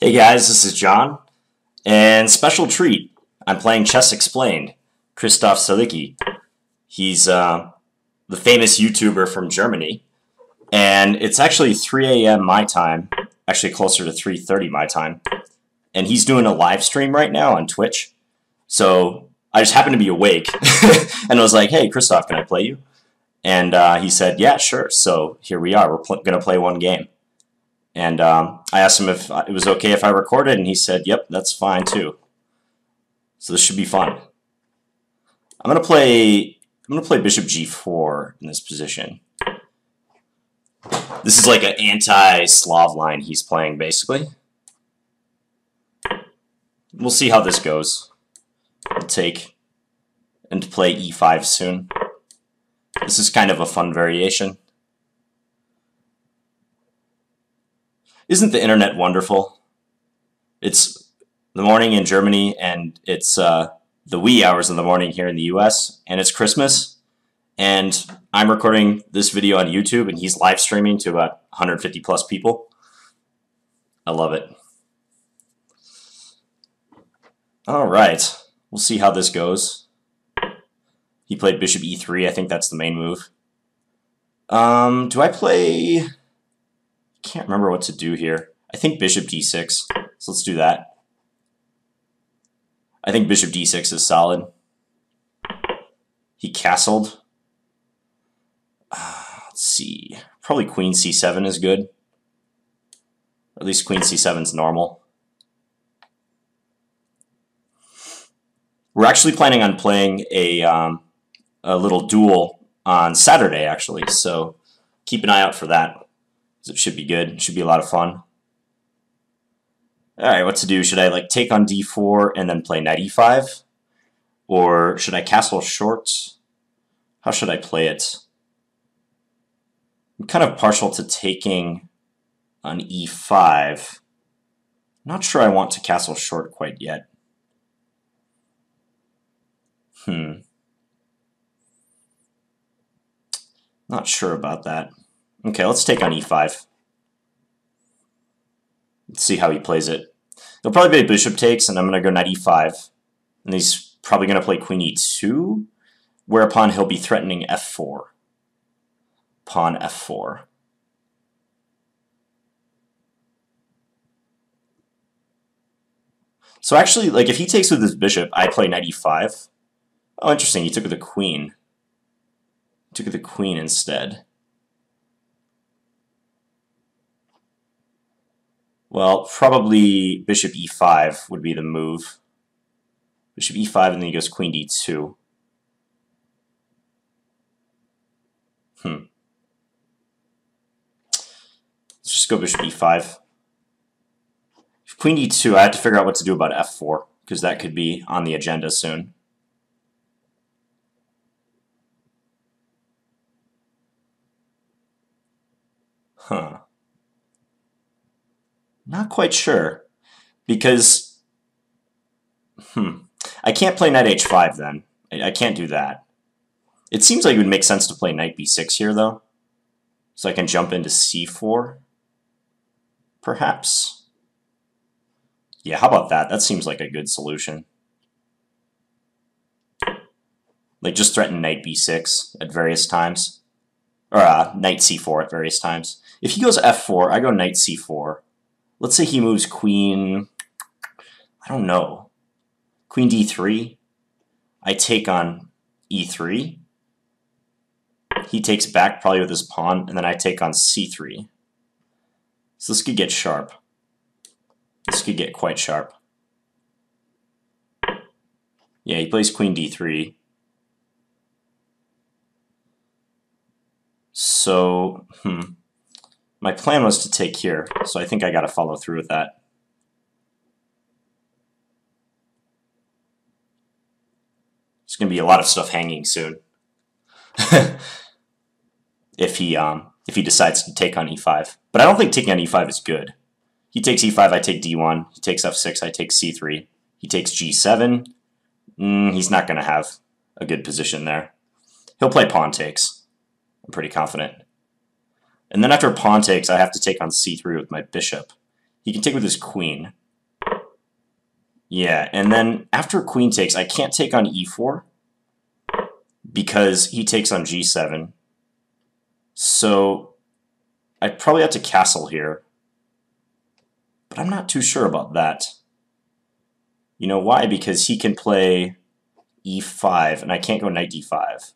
Hey guys, this is John, and special treat. I'm playing Chess Explained, Christoph Salicki. He's the famous YouTuber from Germany, and it's actually 3 a.m. my time, actually closer to 3:30 my time, and he's doing a live stream right now on Twitch. So I just happened to be awake, and I was like, "Hey, Christoph, can I play you?" And he said, "Yeah, sure." So here we are. We're gonna play one game. And I asked him if it was okay if I recorded, and he said, "Yep, that's fine too." So this should be fun. I'm gonna play Bishop G4 in this position. This is like an anti-Slav line he's playing, basically. We'll see how this goes. I'll take and to play E5 soon. This is kind of a fun variation. Isn't the internet wonderful? It's the morning in Germany, and it's the wee hours of the morning here in the US, and it's Christmas, and I'm recording this video on YouTube, and he's live streaming to about 150 plus people. I love it. All right, we'll see how this goes. He played Bishop E3. I think that's the main move. Do I play... Can't remember what to do here. I think Bishop D6, so let's do that. I think Bishop D6 is solid. He castled. Let's see. Probably Queen C7 is good. Or at least Queen C7 is normal. We're actually planning on playing a little duel on Saturday, actually, so keep an eye out for that. It should be good. It should be a lot of fun. All right, what to do? Should I like take on D4 and then play Knight E5? Or should I castle short? How should I play it? I'm kind of partial to taking on E5. Not sure I want to castle short quite yet. Not sure about that. Okay, let's take on E5. Let's see how he plays it. He'll probably be bishop takes, and I'm going to go Knight E5. And he's probably going to play Queen E2, whereupon he'll be threatening F4. Pawn F4. So actually, like if he takes with his bishop, I play Knight E5. Oh, interesting. He took with the queen. He took with the queen instead. Well, probably Bishop E5 would be the move. Bishop E5, and then he goes Queen D2. Let's just go Bishop E5. Queen D2, I have to figure out what to do about F4, because that could be on the agenda soon. Not quite sure, because I can't play Knight H5 then. I can't do that. It seems like it would make sense to play Knight B6 here, though, so I can jump into C4, perhaps. Yeah, how about that? That seems like a good solution. Like, just threaten Knight B6 at various times, or Knight C4 at various times. If he goes F4, I go Knight C4. Let's say he moves Queen, I don't know, Queen D3. I take on E3. He takes back probably with his pawn, and then I take on C3. So this could get sharp. This could get quite sharp. Yeah, he plays Queen D3. So, my plan was to take here, so I think I got to follow through with that. There's going to be a lot of stuff hanging soon. if he decides to take on E5. But I don't think taking on E5 is good. He takes E5, I take D1. He takes F6, I take C3. He takes G7. He's not going to have a good position there. He'll play pawn takes. I'm pretty confident. And then after pawn takes, I have to take on C3 with my bishop. He can take with his queen. Yeah, and then after queen takes, I can't take on e4 because he takes on g7. So I'd probably have to castle here. But I'm not too sure about that. You know why? Because he can play e5, and I can't go knight d5.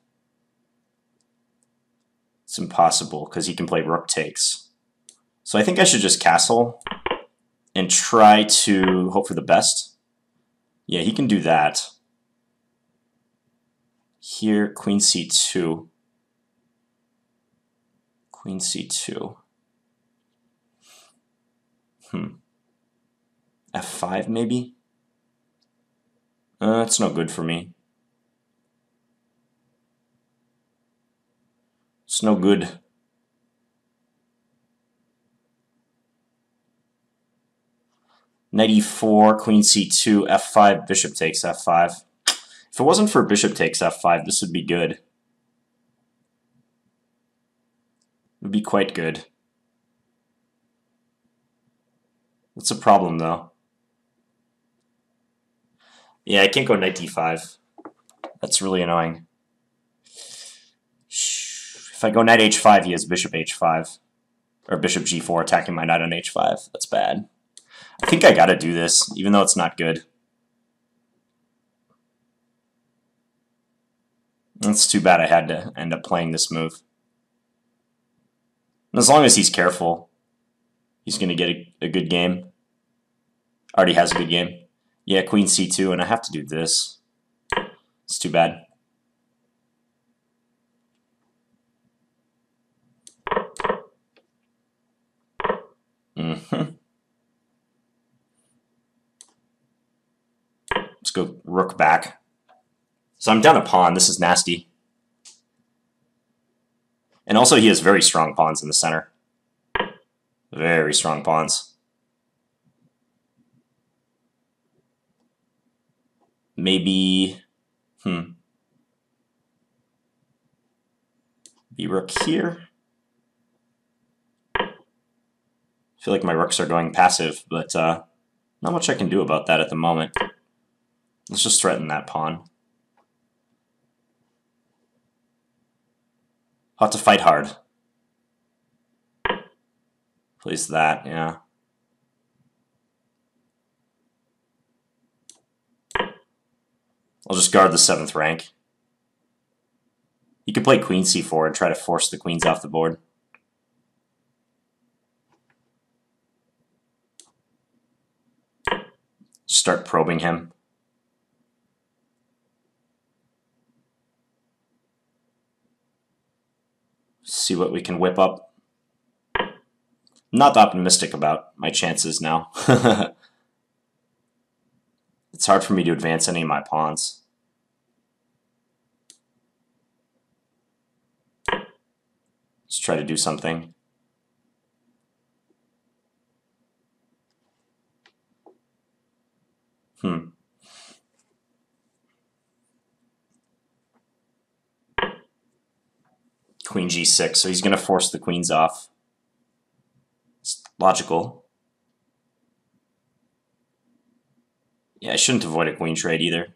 It's impossible, because he can play rook takes. So I think I should just castle and try to hope for the best. Yeah, he can do that. Here, queen c2. Queen c2. F5 maybe? It's no good for me. It's no good. Knight e4, queen c2, f5, bishop takes f5. If it wasn't for bishop takes f5, this would be good. It would be quite good. What's the problem, though? Yeah, I can't go knight d5. That's really annoying. If I go knight h5, he has bishop h5. Or bishop g4 attacking my knight on h5. That's bad. I think I gotta do this, even though it's not good. It's too bad I had to end up playing this move. And as long as he's careful, he's gonna get a good game. Already has a good game. Yeah, queen c2, and I have to do this. It's too bad. Let's go rook back. So I'm down a pawn. This is nasty. And also he has very strong pawns in the center. Very strong pawns. Maybe, be rook here. I feel like my rooks are going passive, but not much I can do about that at the moment. Let's just threaten that pawn. I'll have to fight hard. Place that, yeah. I'll just guard the 7th rank. You could play queen c4 and try to force the queens off the board. Start probing him. See what we can whip up. I'm not optimistic about my chances now. It's hard for me to advance any of my pawns. Let's try to do something. Queen g6, so he's going to force the queens off. It's logical. Yeah, I shouldn't avoid a queen trade either.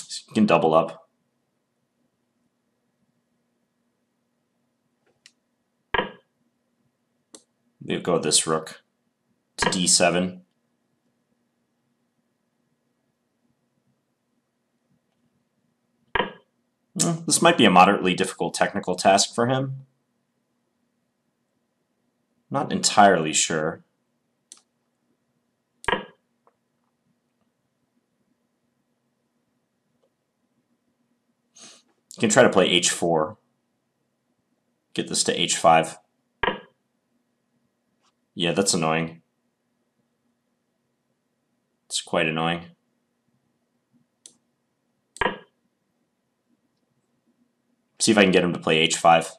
So you can double up. We'll go with this rook to d7. This might be a moderately difficult technical task for him. Not entirely sure. You can try to play h4. Get this to h5. Yeah, that's annoying. It's quite annoying. See if I can get him to play h5.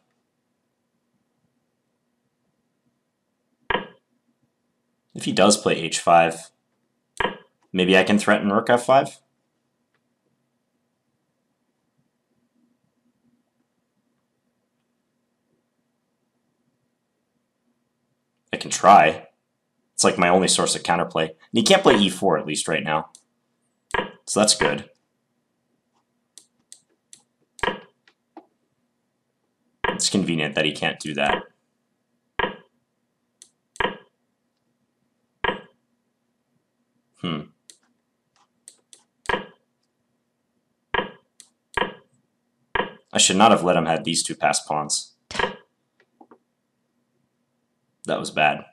If he does play h5, maybe I can threaten rook f5? can try. It's like my only source of counterplay. And he can't play e4 at least right now. So that's good. It's convenient that he can't do that. I should not have let him have these two passed pawns. That was bad.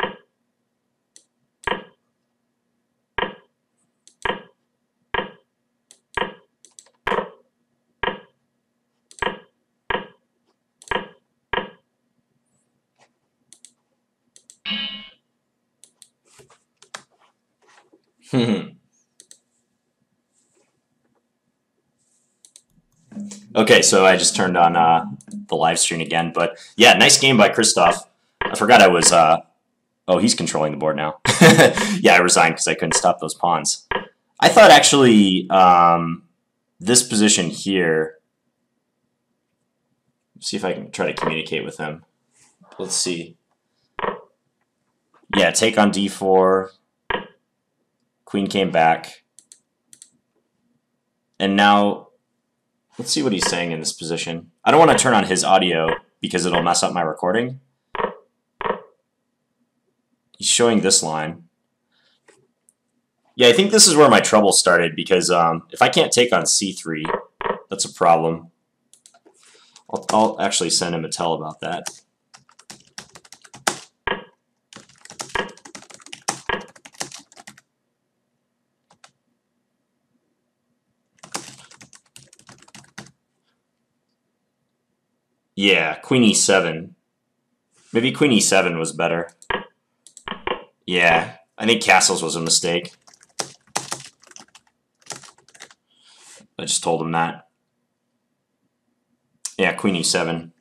Okay, so I just turned on the live stream again, but yeah, nice game by Christoph. I forgot I was, oh, he's controlling the board now. Yeah, I resigned because I couldn't stop those pawns. I thought actually this position here, see if I can try to communicate with him. Let's see. Yeah, take on d4, queen came back, and now let's see what he's saying in this position. I don't want to turn on his audio because it'll mess up my recording. He's showing this line. Yeah, I think this is where my trouble started because if I can't take on c3, that's a problem. I'll actually send him a tell about that. Yeah, queen e7. Maybe queen e7 was better. Yeah, I think castles was a mistake. I just told him that. Yeah, queen e7.